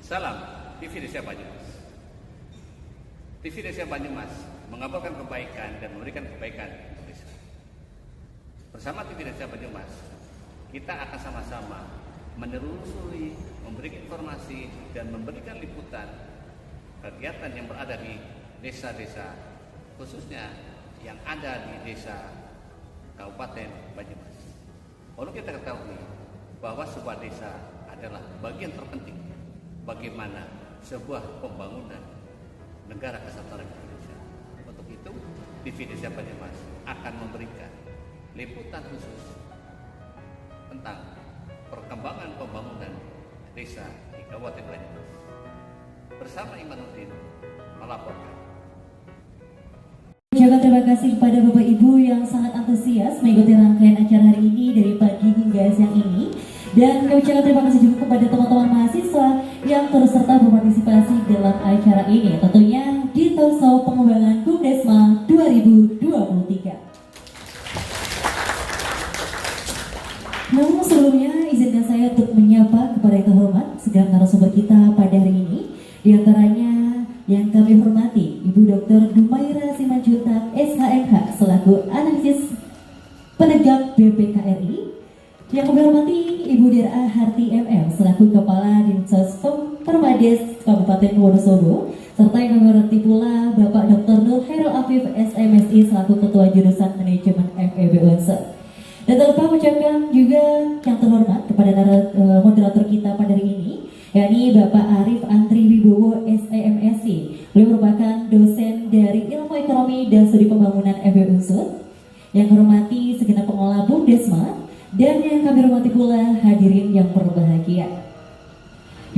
Salam TV Desa Banyumas. TV Desa Banyumas mengabarkan kebaikan dan memberikan kebaikan untuk desa. Bersama TV Desa Banyumas, kita akan sama-sama menelusuri, memberikan informasi dan memberikan liputan kegiatan yang berada di desa-desa, khususnya yang ada di desa Kabupaten Banyumas. Perlu kita ketahui bahwa sebuah desa adalah bagian terpenting bagaimana sebuah pembangunan negara kesatuan Indonesia. Untuk itu, TV Desa Banyumas akan memberikan liputan khusus tentang perkembangan pembangunan desa di Kabupaten Banyumas. Bersama Imanuddin melaporkan. Ucapkan terima kasih kepada Bapak Ibu yang sangat antusias mengikuti rangkaian acara hari ini dari pagi hingga siang ini. Dan kami ucapkan terima kasih juga kepada teman-teman mahasiswa yang terus serta berpartisipasi dalam acara ini, tentunya di Talkshow Pengembangan Bumdesma 2023. Namun sebelumnya izinkan saya untuk menyapa kepada yang terhormat segala narasumber kita pada hari ini. Di antaranya yang kami hormati Ibu Dr. Dumaira Simanjuntak SHMH selaku analisis penegak BPKRI. Yang kami hormati Ibu Dira Harti MM selaku Kepala Dinsos Permades Kabupaten Wonosobo, serta yang kami hormati pula Bapak Dr. Nur Hairul Afif SMSI selaku Ketua Jurusan Manajemen FEB Unsur. Dan tanpa mengucapkan juga yang terhormat kepada moderator kita pada hari ini, yakni Bapak Arif Antri Wibowo SEMSI. Beliau merupakan dosen dari Ilmu Ekonomi dan Studi Pembangunan FEB Unsur. Yang hormati segenap pengelola Bumdesma, dan yang kami hormati pula hadirin yang berbahagia.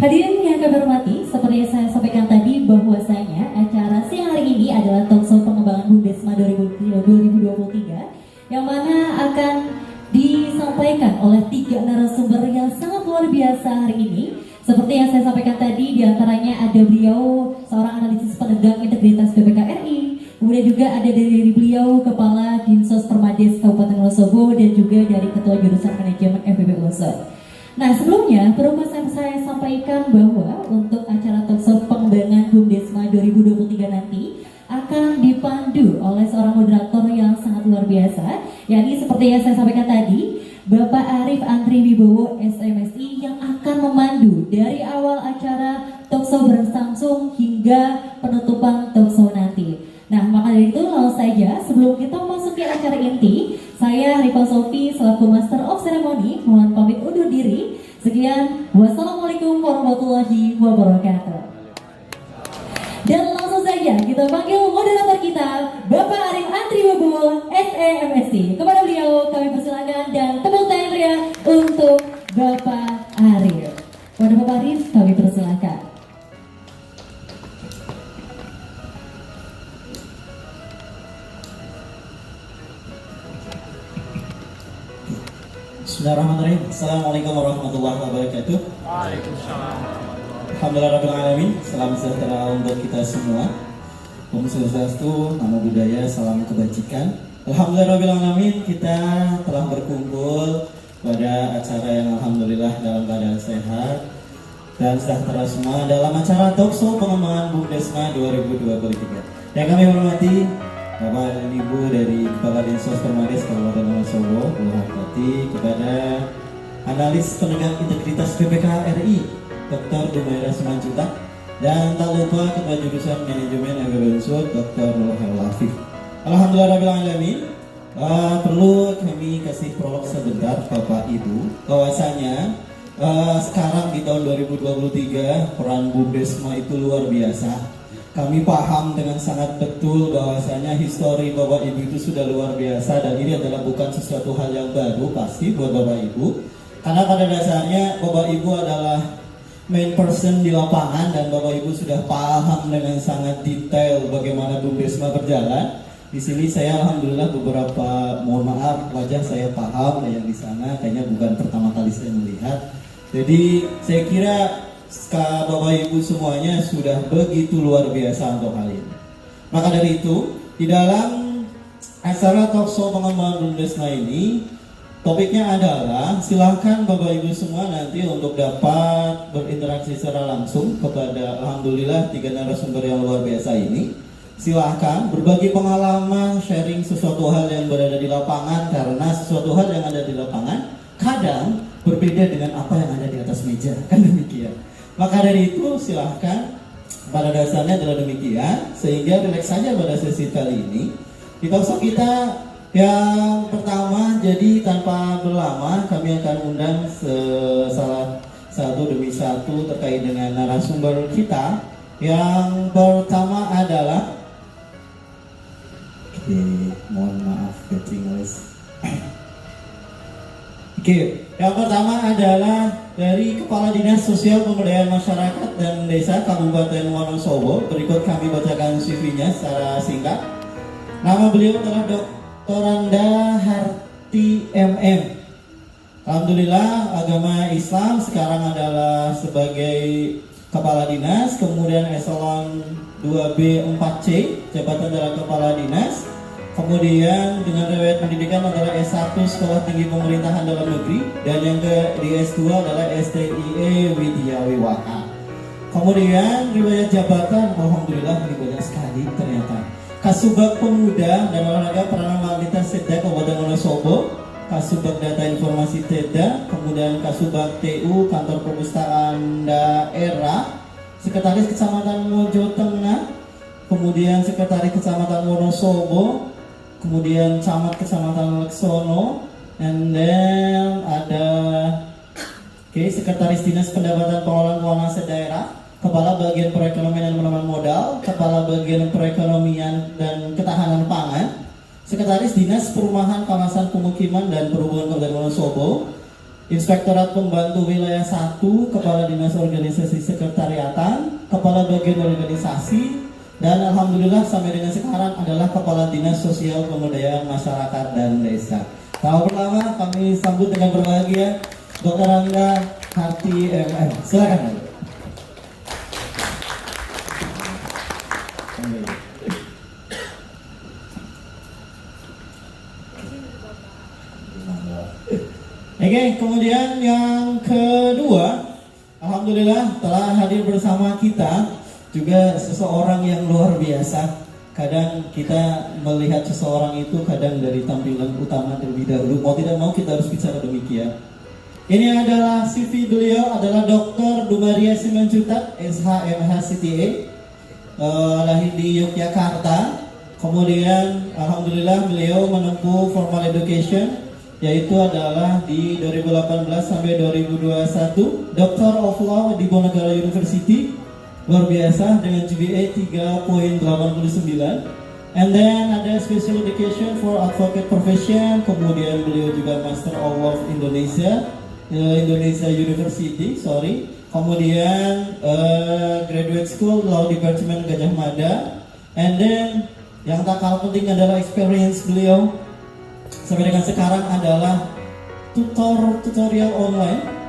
Hadirin yang kami hormati, seperti yang saya sampaikan tadi bahwasanya acara siang hari ini adalah Talkshow Pengembangan Bumdesma 2023 yang mana akan disampaikan oleh 3 narasumber yang sangat luar biasa hari ini. Seperti yang saya sampaikan tadi, diantaranya ada beliau seorang analisis penegak integritas BPKRI, kemudian juga ada dari beliau Kepala Dinsos Permades Kabupaten Wonosobo dan juga dari Ketua Jurusan Manajemen FEB Unsur. Nah sebelumnya perlu saya sampaikan bahwa untuk acara Talkshow Pengembangan Bumdesma 2023 nanti akan dipandu oleh seorang moderator yang sangat luar biasa, yakni seperti yang saya sampaikan tadi, Bapak Arif Antri Wibowo SMSI yang akan memandu dari awal acara talkshow berlangsung hingga penutupan talkshow nanti. Nah, maka dari itu langsung saja sebelum kita memasuki acara inti, saya Rifa Sofi selaku Master of Ceremony mohon pamit undur diri. Sekian, wassalamualaikum warahmatullahi wabarakatuh. Dan langsung saja kita panggil moderator kita, Bapak Arif Antri Wibowo SEMSI. Kepada beliau kami persilakan dan tepuk tangan meriah untuk Bapak Arif. Kepada Bapak Arif kami persilakan. Bismillahirrahmanirrahim. Assalamualaikum warahmatullahi wabarakatuh. Waalaikumsalam. Alhamdulillahirrahmanirrahim. Salam sejahtera untuk kita semua. Om Swastiastu, Namo Buddhaya, salam kebajikan. Alhamdulillahirrahmanirrahim. Kita telah berkumpul pada acara yang alhamdulillah dalam keadaan sehat dan sejahtera semua dalam acara Talkshow Pengembangan Bumdesma 2023. Yang kami hormati Bapak dan Ibu dari Kepala Dinsos Permades Kabupaten Wonosobo, berhormati kepada analis penegak integritas BPKRI Dr. Dumaira Simanjuntak, dan tak lupa Ketua Jurusan Manajemen FEB Unsur Dr. Nur Hairul Afif. Alhamdulillahirrahmanirrahim. Perlu kami kasih prolog sebentar Bapak Ibu bahwasanya sekarang di tahun 2023 peran Bumdesma itu luar biasa. Kami paham dengan sangat betul bahwasanya histori Bapak Ibu itu sudah luar biasa, dan ini adalah bukan sesuatu hal yang baru pasti buat Bapak Ibu, karena pada dasarnya Bapak Ibu adalah main person di lapangan dan Bapak Ibu sudah paham dengan sangat detail bagaimana Bumdesma berjalan. Di sini saya alhamdulillah beberapa, mohon maaf, wajah saya paham, yang di sana kayaknya bukan pertama kali saya melihat. Jadi saya kira Bapak Ibu semuanya sudah begitu luar biasa untuk hal ini. Maka dari itu, di dalam acara Talkshow Pengembangan Bumdesma ini Topiknya adalah silahkan Bapak Ibu semua nanti untuk dapat berinteraksi secara langsung kepada alhamdulillah 3 narasumber yang luar biasa ini. Silahkan berbagi pengalaman, sharing sesuatu hal yang berada di lapangan, karena sesuatu hal yang ada di lapangan kadang berbeda dengan apa yang ada di atas meja, kan demikian. Maka dari itu silahkan, pada dasarnya adalah demikian, sehingga relax saja pada sesi kali ini. Di talkshow kita yang pertama, jadi tanpa berlama kami akan undang salah satu demi satu terkait dengan narasumber kita. Yang pertama adalah, mohon maaf ketinggalan. Yang pertama adalah dari Kepala Dinas Sosial Pemberdayaan Masyarakat dan Desa Kabupaten Wonosobo. Berikut kami bacakan CV-nya secara singkat. Nama beliau adalah Dr. Randa Harti MM. Alhamdulillah, agama Islam, sekarang adalah sebagai Kepala Dinas, kemudian eselon 2B 4C, jabatan adalah Kepala Dinas. Kemudian dengan riwayat pendidikan adalah S1 Sekolah Tinggi Pemerintahan Dalam Negeri, dan yang di S2 adalah STIE Widya Wiwaha. Kemudian riwayat jabatan, alhamdulillah ini banyak sekali ternyata. Kasubag Pemuda dan Olahraga Peranan Wanita Seda Kabupaten Wonosobo, Kasubag Data Informasi Teda, kemudian Kasubag TU Kantor Perpustakaan Daerah, Sekretaris Kecamatan Mojo Tengah, kemudian Sekretaris Kecamatan Wonosobo, kemudian Camat Kecamatan Leksono, and then ada Sekretaris Dinas Pendapatan Pengelolaan Keuangan Sedaerah, Kepala Bagian Perekonomian dan Penanaman Modal, Kepala Bagian Perekonomian dan Ketahanan Pangan, Sekretaris Dinas Perumahan Kawasan Pemukiman dan Perhubungan Kabupaten Wonosobo, Inspektorat Pembantu Wilayah 1, Kepala Dinas Organisasi Sekretariatan, Kepala Bagian Organisasi, dan alhamdulillah sampai dengan sekarang adalah Kepala Dinas Sosial Pemberdayaan Masyarakat dan Desa. Tahap pertama kami sambut dengan berbahagia Dr. Randa Harti MM. Silakan. Oke, kemudian yang kedua, alhamdulillah telah hadir bersama kita juga seseorang yang luar biasa. Kadang kita melihat seseorang itu kadang dari tampilan utama terlebih dahulu. Mau tidak mau kita harus bicara demikian. Ini adalah CV beliau, adalah Dr. Dumaria Simanjutat, SHMH CTA, lahir di Yogyakarta. Kemudian alhamdulillah beliau menempuh formal education, yaitu adalah di 2018 sampai 2021, Doctor of Law di Diponegoro University. Luar biasa dengan GPA 3.89, and then ada Special Education for Advocate Profession, kemudian beliau juga Master of Law Indonesia University, kemudian Graduate School Law Department Gajah Mada, and then yang tak kalah penting adalah experience beliau sampai dengan sekarang adalah tutorial online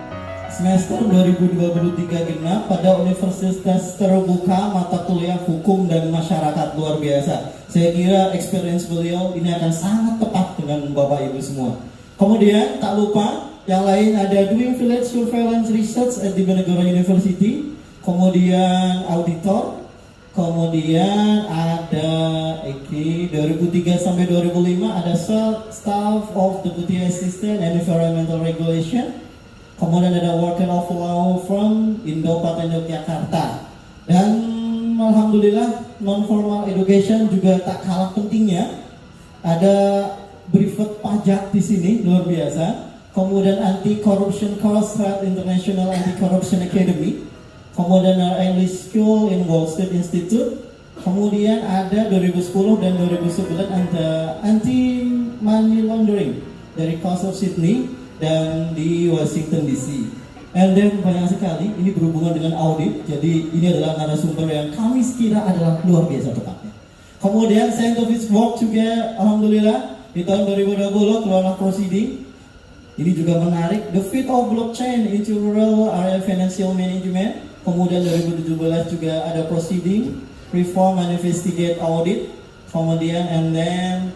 semester 2023 genap pada Universitas Terbuka mata kuliah Hukum dan Masyarakat. Luar biasa. Saya kira experience beliau ini akan sangat tepat dengan Bapak Ibu semua. Kemudian tak lupa yang lain ada Doing Village Surveillance Research at Diponegoro University, kemudian auditor, kemudian ada 2003 sampai 2005 ada Staff of Deputy Assistant and Environmental Regulation. Kemudian ada Worker of Law from Indo-Paten Yogyakarta. Dan alhamdulillah non-formal education juga tak kalah pentingnya. Ada privat pajak di sini, luar biasa. Kemudian Anti-Corruption Course at International Anti-Corruption Academy. Kemudian English School in Wall Street Institute. Kemudian ada 2010 dan 2011 ada Anti-Money Laundering dari Coast of Sydney dan di Washington DC. And then banyak sekali, ini berhubungan dengan audit. Jadi ini adalah narasumber yang kami kira adalah luar biasa tepatnya. Kemudian scientific work juga alhamdulillah di tahun 2020 keluarlah proceeding. Ini juga menarik, The Fit of Blockchain into Rural Area Financial Management. Kemudian 2017 juga ada proceeding Reform and Investigate Audit. Kemudian and then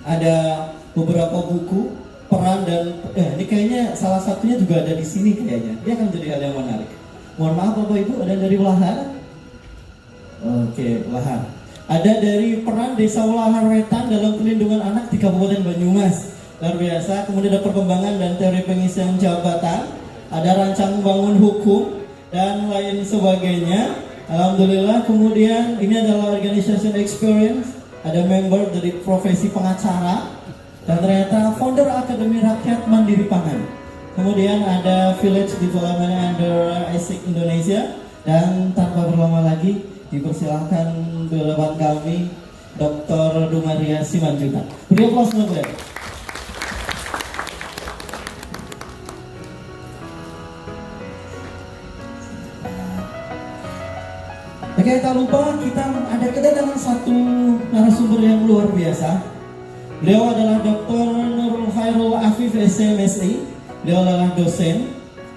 ada beberapa buku peran dan ini kayaknya salah satunya juga ada di sini kayaknya. Dia akan jadi hal yang menarik. Mohon maaf Bapak Ibu, ada dari Ulahar? Oke, Ulahar. Ada dari peran Desa Ulahar Wetan dalam pelindungan anak di Kabupaten Banyumas. Luar biasa. Kemudian ada perkembangan dan teori pengisian jabatan. Ada rancang bangun hukum dan lain sebagainya. Alhamdulillah. Kemudian ini adalah organization experience. Ada member dari profesi pengacara. Dan ternyata founder Akademi Rakyat Mandiri Pangan. Kemudian ada Village Development under ASIC Indonesia. Dan tanpa berlama lagi dipersilahkan di depan kami Dr. Dumaria Simanjuntak. Beri aplaus dulu. Oke, tak lupa kita ada kedatangan satu narasumber yang luar biasa. Beliau adalah Dr. Nurul Khairul Afif SMSI. Beliau adalah dosen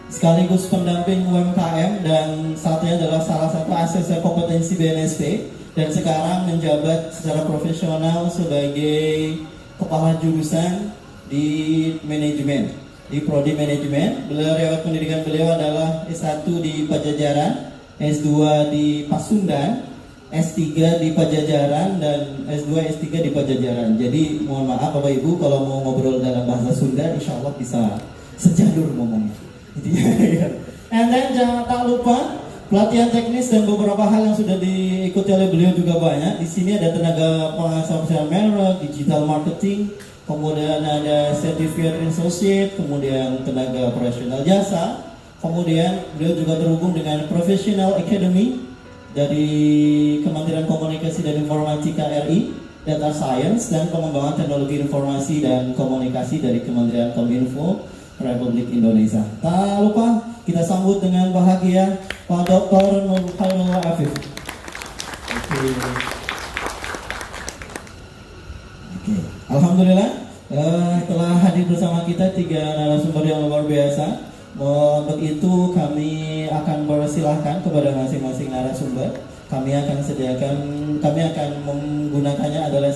sekaligus pendamping UMKM dan satunya adalah salah satu asesor kompetensi BNSP dan sekarang menjabat secara profesional sebagai kepala jurusan di manajemen, di prodi manajemen. Beliau riwayat pendidikan beliau adalah S1 di Pajajaran, S2 di Pasundan, S3 di Pajajaran dan S2 S3 di Pajajaran. Jadi mohon maaf Bapak Ibu kalau mau ngobrol dalam bahasa Sunda insya Allah bisa sejalur ngomongnya. And then jangan tak lupa pelatihan teknis dan beberapa hal yang sudah diikuti oleh beliau juga banyak. Di sini ada tenaga pengawasan merek, digital marketing, kemudian ada certificate associate, kemudian tenaga profesional jasa, kemudian beliau juga terhubung dengan Professional Academy dari Kementerian Komunikasi dan Informatika RI, Data Science dan Pengembangan Teknologi Informasi dan Komunikasi dari Kementerian Kominfo Republik Indonesia. Tak lupa kita sambut dengan bahagia Pak Dr. Nurul Khairul Afif. Oke. Alhamdulillah telah hadir bersama kita 3 narasumber yang luar biasa. Untuk itu kami akan persilahkan kepada masing-masing narasumber. Kami akan menggunakannya adalah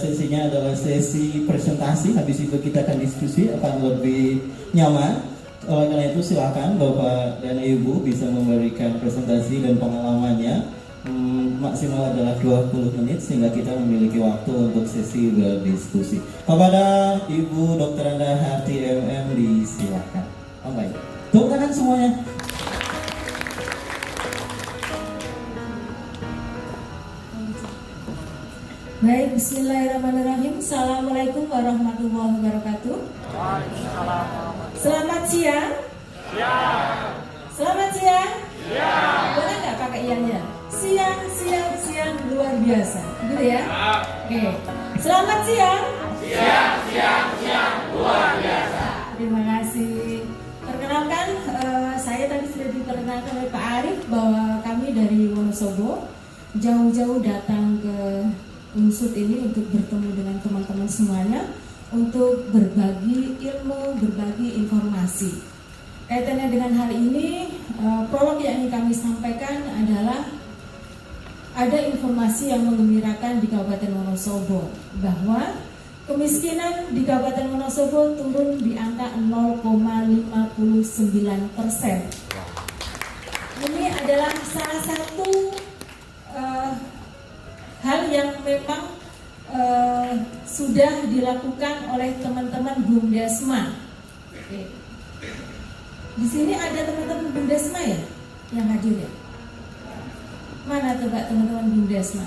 sesi presentasi. Habis itu kita akan diskusi, akan lebih nyaman. Oleh karena itu silakan Bapak dan Ibu bisa memberikan presentasi dan pengalamannya. Maksimal adalah 20 menit sehingga kita memiliki waktu untuk sesi berdiskusi. Kepada Ibu Dr. Anda Harti MM disilakan. Baik. Tepuk tangan semuanya. Baik, bismillahirrahmanirrahim. Assalamualaikum warahmatullahi wabarakatuh. Selamat siang. Selamat siang. Boleh nggak pakai ianya? Siang, luar biasa. Gitu ya? Oke. Selamat siang. Siang, luar biasa. Terima kasih. Perkenalkan, saya tadi sudah diperkenalkan oleh Pak Arif bahwa kami dari Wonosobo jauh-jauh datang ke Unsud ini untuk bertemu dengan teman-teman semuanya untuk berbagi ilmu, berbagi informasi. Kaitannya dengan hal ini, prolog yang ingin kami sampaikan adalah ada informasi yang menggembirakan di Kabupaten Wonosobo bahwa kemiskinan di Kabupaten Wonosobo turun di angka 0,59%. Ini adalah salah satu hal yang memang sudah dilakukan oleh teman-teman Bumdesma. Oke. Di sini ada teman-teman Bumdesma ya yang hadir ya? Mana coba teman-teman Bumdesma?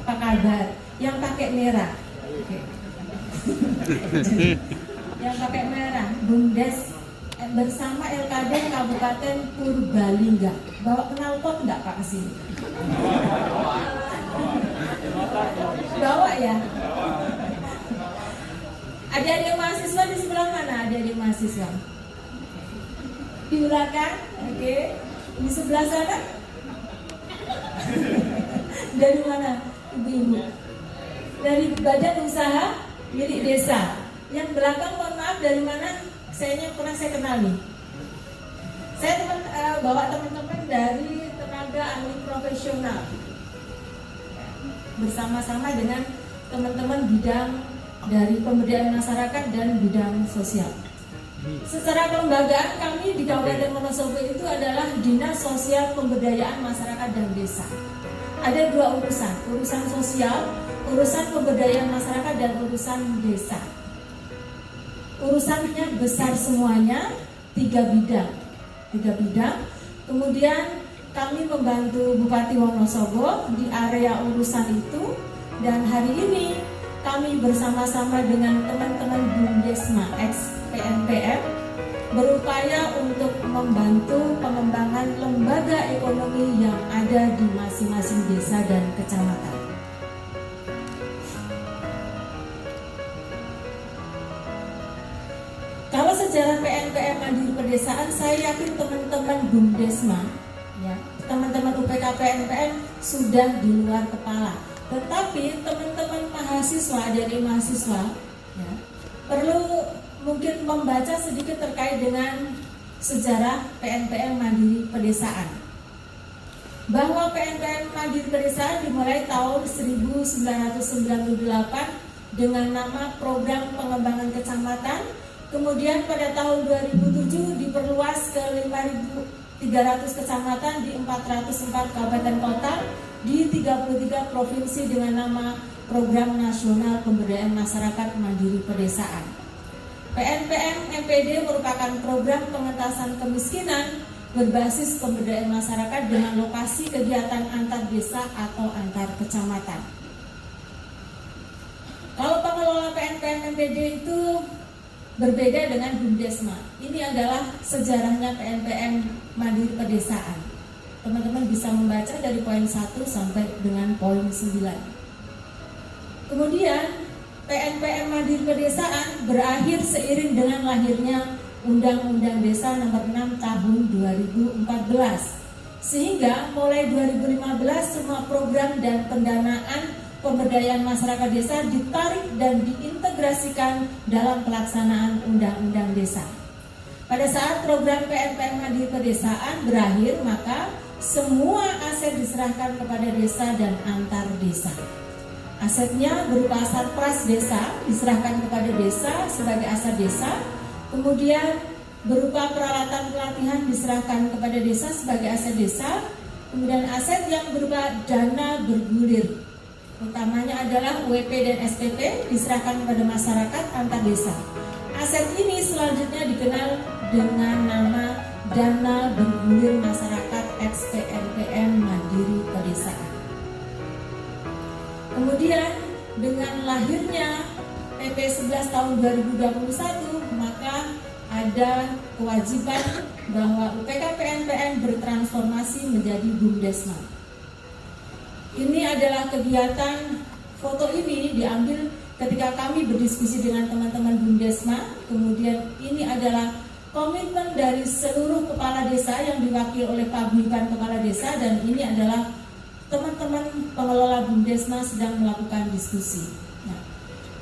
Apa kabar? Yang pakai merah. Oke. Yang pakai merah, Bumdes bersama LKD Kabupaten Purbalingga. Bawa knalpot enggak Pak kesini? Bawa ya. Adik-adik mahasiswa di sebelah mana? Adik-adik mahasiswa di belakang, oke. Di sebelah sana. Dari mana? Ibu-ibu. Dari Badan Usaha Milik Desa. Yang belakang mohon maaf dari mana? Saya kenal nih. Saya bawa teman-teman dari tenaga ahli profesional. Bersama-sama dengan teman-teman bidang dari pemberdayaan masyarakat dan bidang sosial. Secara kelembagaan kami di Kabupaten Wonosobo itu adalah Dinas Sosial Pemberdayaan Masyarakat dan Desa. Ada dua urusan, urusan sosial, urusan pemberdayaan masyarakat dan urusan desa. Urusannya besar semuanya, tiga bidang. Kemudian kami membantu Bupati Wonosobo di area urusan itu, dan hari ini kami bersama-sama dengan teman-teman Bumdesma ex-PNPM berupaya untuk membantu pengembangan lembaga ekonomi yang ada di masing-masing desa dan kecamatan. Kalau sejarah PNPM Mandiri Pedesaan, saya yakin teman-teman Bumdesma, ya, teman-teman UPK PNPM sudah di luar kepala. Tetapi teman-teman mahasiswa dari mahasiswa, ya, perlu mungkin membaca sedikit terkait dengan sejarah PNPM Mandiri Pedesaan. Bahwa PNPM Mandiri Pedesaan dimulai tahun 1998 dengan nama Program Pengembangan Kecamatan. Kemudian pada tahun 2007 diperluas ke 5.300 kecamatan di 404 kabupaten kota di 33 provinsi dengan nama Program Nasional Pemberdayaan Masyarakat Mandiri Pedesaan. PNPM MPD merupakan program pengentasan kemiskinan berbasis pemberdayaan masyarakat dengan lokasi kegiatan antar desa atau antar kecamatan. Kalau pengelola PNPM MPD itu berbeda dengan Bumdesma. Ini adalah sejarahnya PNPM Mandiri Pedesaan. Teman-teman bisa membaca dari poin 1 sampai dengan poin 9. Kemudian PNPM Mandiri Pedesaan berakhir seiring dengan lahirnya Undang-Undang Desa Nomor 6 Tahun 2014. Sehingga mulai 2015 semua program dan pendanaan pemberdayaan masyarakat desa ditarik dan diintegrasikan dalam pelaksanaan Undang-Undang Desa. Pada saat program PNPM Mandiri Pedesaan berakhir, maka semua aset diserahkan kepada desa dan antar desa. Asetnya berupa sarpras desa diserahkan kepada desa sebagai aset desa, kemudian berupa peralatan pelatihan diserahkan kepada desa sebagai aset desa, kemudian aset yang berupa dana bergulir, utamanya adalah WP dan SPP diserahkan kepada masyarakat antar desa. Aset ini selanjutnya dikenal dengan nama Dana Bergulir Masyarakat ex-PNPM Mandiri Pedesaan. Kemudian dengan lahirnya PP 11 tahun 2021, maka ada kewajiban bahwa UPK PNPM bertransformasi menjadi Bumdesma. Ini adalah kegiatan, foto ini diambil ketika kami berdiskusi dengan teman-teman Bumdesma. Kemudian ini adalah komitmen dari seluruh kepala desa yang diwakili oleh paguyuban kepala desa, dan ini adalah teman-teman pengelola Bumdesma sedang melakukan diskusi. Nah,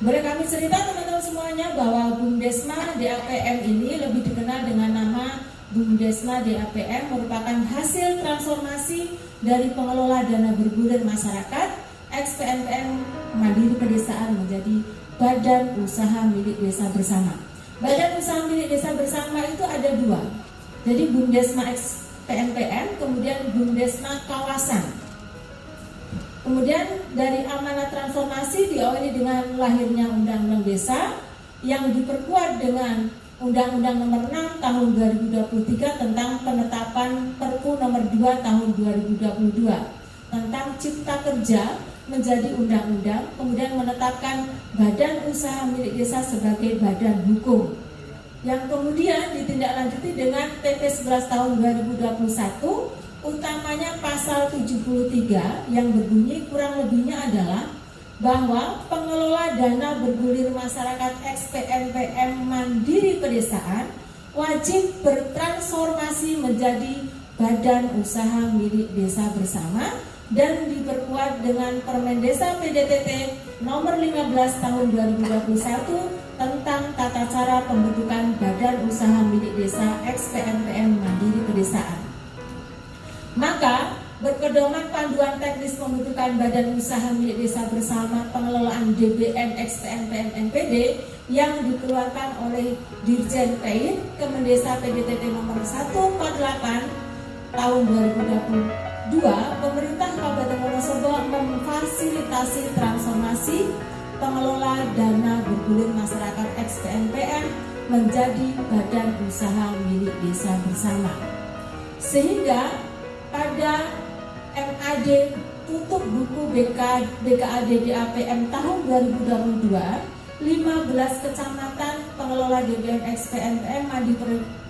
boleh kami cerita teman-teman semuanya bahwa Bumdesma DAPM ini lebih dikenal dengan nama Bumdesma DAPM, merupakan hasil transformasi dari pengelola dana bergulir masyarakat ex-PNPM Mandiri Pedesaan menjadi Badan Usaha Milik Desa Bersama. Badan Usaha Milik Desa Bersama itu ada dua. Jadi Bumdesma ex-PNPM, kemudian Bumdesma Kawasan. Kemudian dari amanat transformasi diawali dengan lahirnya Undang-Undang Desa yang diperkuat dengan Undang-Undang Nomor 6 Tahun 2023 tentang penetapan Perpu Nomor 2 Tahun 2022 tentang Cipta Kerja menjadi undang-undang, kemudian menetapkan Badan Usaha Milik Desa sebagai badan hukum, yang kemudian ditindaklanjuti dengan PP 11 Tahun 2021, utamanya pasal 73 yang berbunyi kurang lebihnya adalah bahwa pengelola dana bergulir masyarakat ex-PNPM Mandiri Pedesaan wajib bertransformasi menjadi Badan Usaha Milik Desa Bersama dan diperkuat dengan Permen Desa PDTT Nomor 15 Tahun 2021 tentang tata cara pembentukan Badan Usaha Milik Desa ex-PNPM Mandiri Pedesaan. Maka berpedoman panduan teknis pembentukan badan usaha milik desa bersama pengelolaan DBM XPNPM NPD yang dikeluarkan oleh Dirjen PAID Kemendesa PDTT nomor 148 tahun 2022, pemerintah Kabupaten Wonosobo memfasilitasi transformasi pengelola dana bergulir masyarakat XPNPM menjadi badan usaha milik desa bersama, sehingga pada MAD tutup buku BKAD DAPM tahun 2022, 15 kecamatan pengelola DBM XPNPM Mandi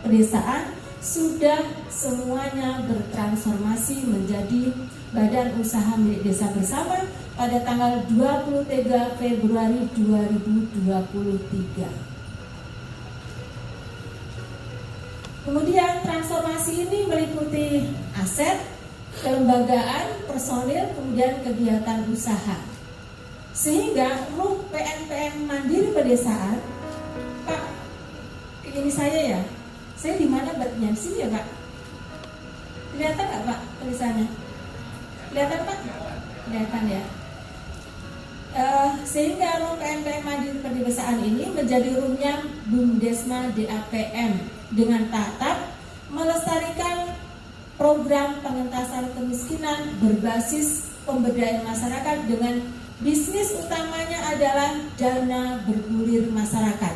Pedesaan sudah semuanya bertransformasi menjadi badan usaha milik desa bersama pada tanggal 23 Februari 2023. Kemudian transformasi ini meliputi aset, kelembagaan, personil, kemudian kegiatan usaha. Sehingga RUH PNPM Mandiri Pedesaan, Pak, ini saya ya, saya di mana batnya? Di sini ya Pak? Kelihatan nggak Pak tulisannya? Kelihatan Pak? Kelihatan ya. Sehingga RUH PNPM Mandiri Pedesaan ini menjadi RUH-nya Bumdesma DAPM dengan tatap melestarikan program pengentasan kemiskinan berbasis pemberdayaan masyarakat dengan bisnis utamanya adalah dana bergulir masyarakat.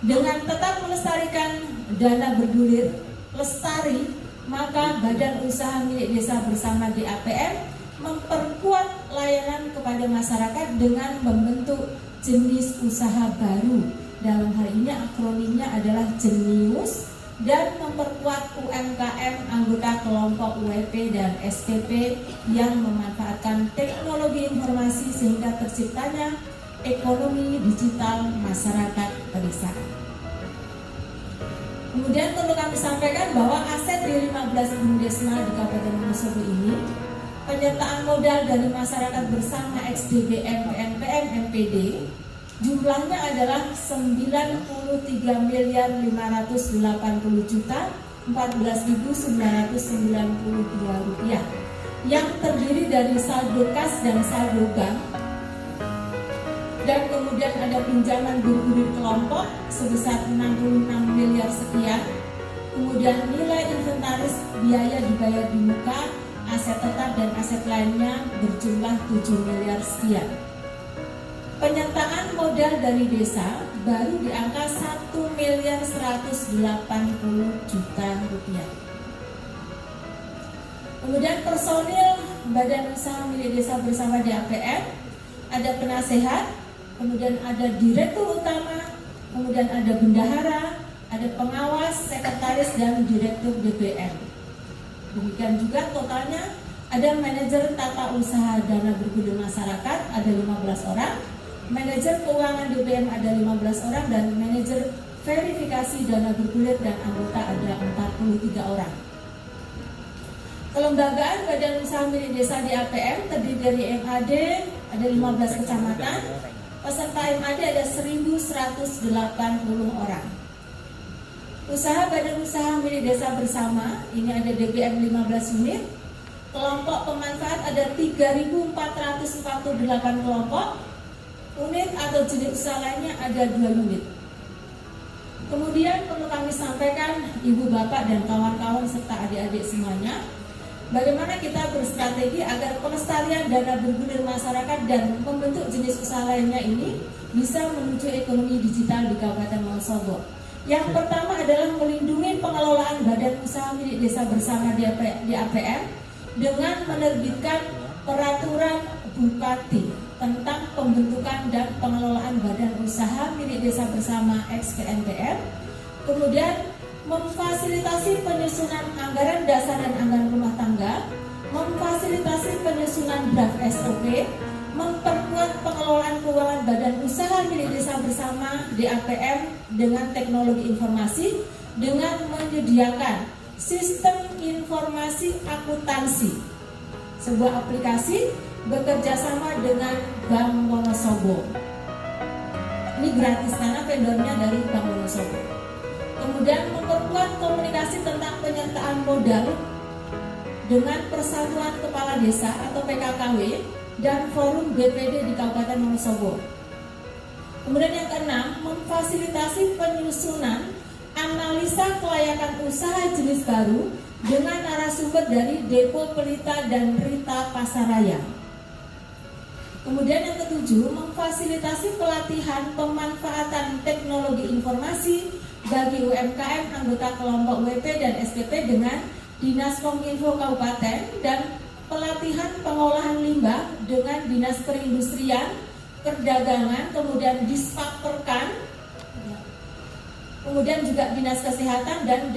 Dengan tetap melestarikan dana bergulir lestari, maka badan usaha milik desa bersama DAPM memperkuat layanan kepada masyarakat dengan membentuk jenis usaha baru. Dalam hal ini akronimnya adalah Jenius, dan memperkuat UMKM anggota kelompok UWP dan SPP yang memanfaatkan teknologi informasi sehingga terciptanya ekonomi digital masyarakat pedesaan. Kemudian perlu kami sampaikan bahwa aset di 15 Bumdesma di Kabupaten Wonosobo ini, penyertaan modal dari masyarakat bersama XDBM PNPM MPD jumlahnya adalah 93.580.14.992 rupiah, yang terdiri dari saldo kas dan saldo bank, dan kemudian ada pinjaman bergulir kelompok sebesar 66 miliar sekian, kemudian nilai inventaris biaya dibayar di muka, aset tetap dan aset lainnya berjumlah 7 miliar sekian. Penyertaan modal dari desa baru di angka 1.180.000.000 rupiah. Kemudian personil badan usaha milik desa bersama DAPM, ada penasehat, kemudian ada direktur utama, kemudian ada bendahara, ada pengawas, sekretaris, dan direktur DBM. Demikian juga totalnya ada manajer tata usaha dana bergulir masyarakat ada 15 orang, manajer keuangan DBM ada 15 orang, dan manajer verifikasi dana bergulir dan anggota ada 43 orang. Kelembagaan badan usaha milik desa di APM terdiri dari MAD ada 15 kecamatan, peserta MAD ada 1.180 orang. Usaha badan usaha milik desa bersama ini ada DBM 15 unit, kelompok pemanfaat ada 3.448 kelompok, unit atau jenis usaha lainnya ada 2 unit. Kemudian perlu kami sampaikan ibu bapak dan kawan-kawan serta adik-adik semuanya, bagaimana kita berstrategi agar pelestarian dana bergulir masyarakat dan membentuk jenis usaha lainnya ini bisa menuju ekonomi digital di Kabupaten Wonosobo. Yang pertama adalah melindungi pengelolaan badan usaha milik desa bersama di APM dengan menerbitkan peraturan Bupati tentang pembentukan dan pengelolaan badan usaha milik desa bersama XPNPM. Kemudian memfasilitasi penyusunan anggaran dasar dan anggaran rumah tangga, memfasilitasi penyusunan draft SOP, memperkuat pengelolaan keuangan badan usaha milik desa bersama DAPM dengan teknologi informasi dengan menyediakan sistem informasi akuntansi, sebuah aplikasi bekerja sama dengan Bank Wonosobo. Ini gratis karena vendornya dari Bank Wonosobo. Kemudian memperkuat komunikasi tentang penyertaan modal dengan Persatuan Kepala Desa atau PKKW dan Forum BPD di Kabupaten Wonosobo. Kemudian yang keenam, memfasilitasi penyusunan analisa kelayakan usaha jenis baru dengan narasumber dari Depo Pelita dan Rita Pasaraya. Kemudian yang ketujuh, memfasilitasi pelatihan pemanfaatan teknologi informasi bagi UMKM anggota kelompok WP dan SPP dengan Dinas Kominfo Kabupaten dan pelatihan pengolahan limbah dengan Dinas Perindustrian, Perdagangan, kemudian Dispaperkan, kemudian juga Dinas Kesehatan dan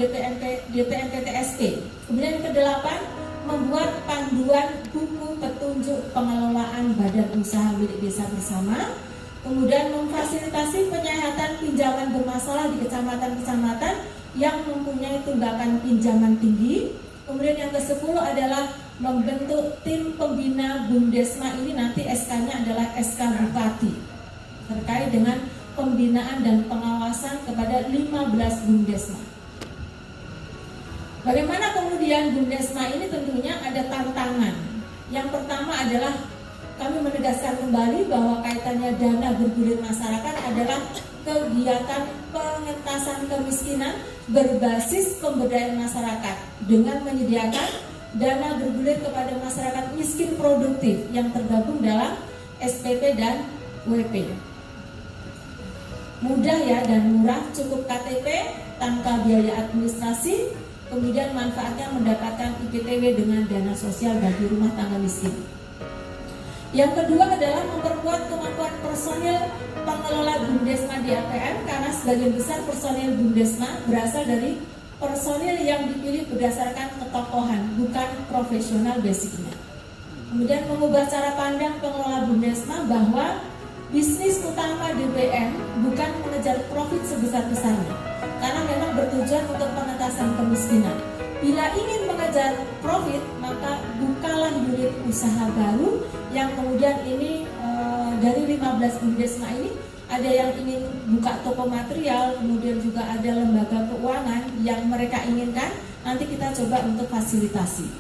DPMPTSP. Kemudian yang kedelapan, membuat panduan buku petunjuk pengelolaan badan usaha milik desa bersama. Kemudian memfasilitasi penyehatan pinjaman bermasalah di kecamatan-kecamatan yang mempunyai tunggakan pinjaman tinggi. Kemudian yang ke-10 adalah membentuk tim pembina Bumdesma. Ini nanti SK-nya adalah SK Bupati terkait dengan pembinaan dan pengawasan kepada 15 Bumdesma. Bagaimana kemudian Bumdesma ini? Tentunya ada tantangan. Yang pertama adalah kami menegaskan kembali bahwa kaitannya dana bergulir masyarakat adalah kegiatan pengentasan kemiskinan berbasis pemberdayaan masyarakat dengan menyediakan dana bergulir kepada masyarakat miskin produktif yang tergabung dalam SPP dan WP. Mudah ya dan murah, cukup KTP tanpa biaya administrasi, kemudian manfaatnya mendapatkan IPTW dengan dana sosial bagi rumah tangga miskin. Yang kedua adalah memperkuat kemampuan personil pengelola Bumdesma di APM, karena sebagian besar personil Bumdesma berasal dari personil yang dipilih berdasarkan ketokohan, bukan profesional basicnya. Kemudian mengubah cara pandang pengelola Bumdesma bahwa bisnis utama DBM bukan mengejar profit sebesar-besarnya, karena memang bertujuan untuk pengentasan kemiskinan. Bila ingin mengejar profit, maka bukalah unit usaha baru yang kemudian ini dari 15 Bumdesma ini ada yang ingin buka toko material, kemudian juga ada lembaga keuangan yang mereka inginkan, nanti kita coba untuk fasilitasi.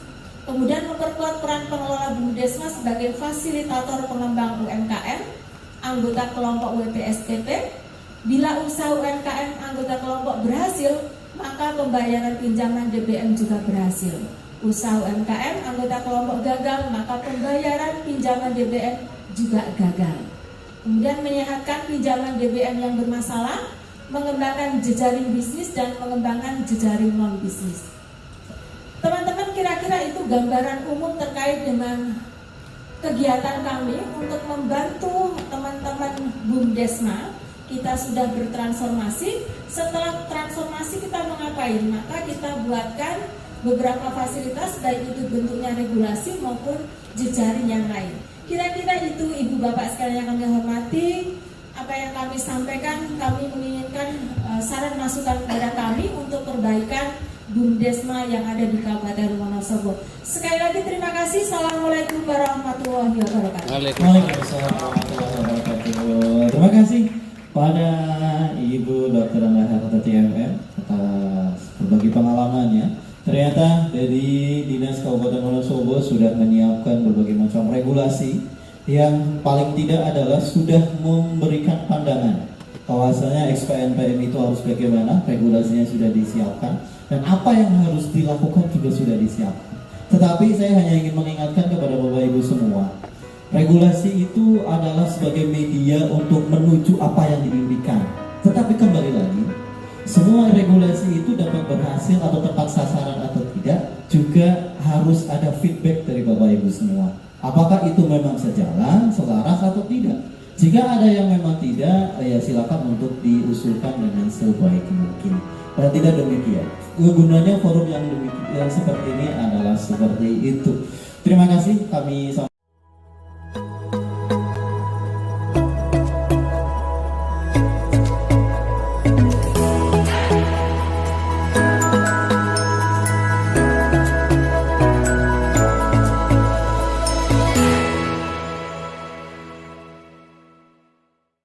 Kemudian memperkuat peran pengelola Bumdesma sebagai fasilitator pengembang UMKM, anggota kelompok WPSPP. Bila usaha UMKM anggota kelompok berhasil, maka pembayaran pinjaman DBM juga berhasil. Usaha UMKM anggota kelompok gagal, maka pembayaran pinjaman DBM juga gagal. Kemudian menyehatkan pinjaman DBM yang bermasalah, mengembangkan jejaring bisnis dan mengembangkan jejaring non bisnis. Teman-teman, kira-kira itu gambaran umum terkait dengan kegiatan kami untuk membantu teman-teman Bumdesma. Kita sudah bertransformasi. Setelah transformasi kita mengapain? Maka kita buatkan beberapa fasilitas, baik itu bentuknya regulasi maupun jejaring yang lain. Kira-kira itu Ibu Bapak sekalian yang kami hormati, apa yang kami sampaikan. Kami menginginkan saran masukan kepada kami untuk perbaikan Bumdesma yang ada di Kabupaten Wonosobo. Sekali lagi terima kasih. Assalamualaikum warahmatullahi wabarakatuh. Waalaikumsalam warahmatullahi wabarakatuh. Terima kasih pada Ibu Dr. Anda Hartati MM atas berbagi pengalamannya. Ternyata dari Dinas Kabupaten Wonosobo sudah menyiapkan berbagai macam regulasi yang paling tidak adalah sudah memberikan pandangan bahwasanya XPNPM itu harus bagaimana, regulasinya sudah disiapkan dan apa yang harus dilakukan juga sudah disiapkan. Tetapi saya hanya ingin mengingatkan kepada Bapak Ibu semua, regulasi itu adalah sebagai media untuk menuju apa yang diimpikan. Tetapi kembali lagi, semua regulasi itu dapat berhasil atau tepat sasaran atau tidak, juga harus ada feedback dari Bapak Ibu semua. Apakah itu memang sejalan, selaras atau tidak? Jika ada yang memang tidak, ya silakan untuk diusulkan dengan sebaik mungkin. Dan tidak demikian, gunanya forum yang seperti ini adalah seperti itu. Terima kasih kami.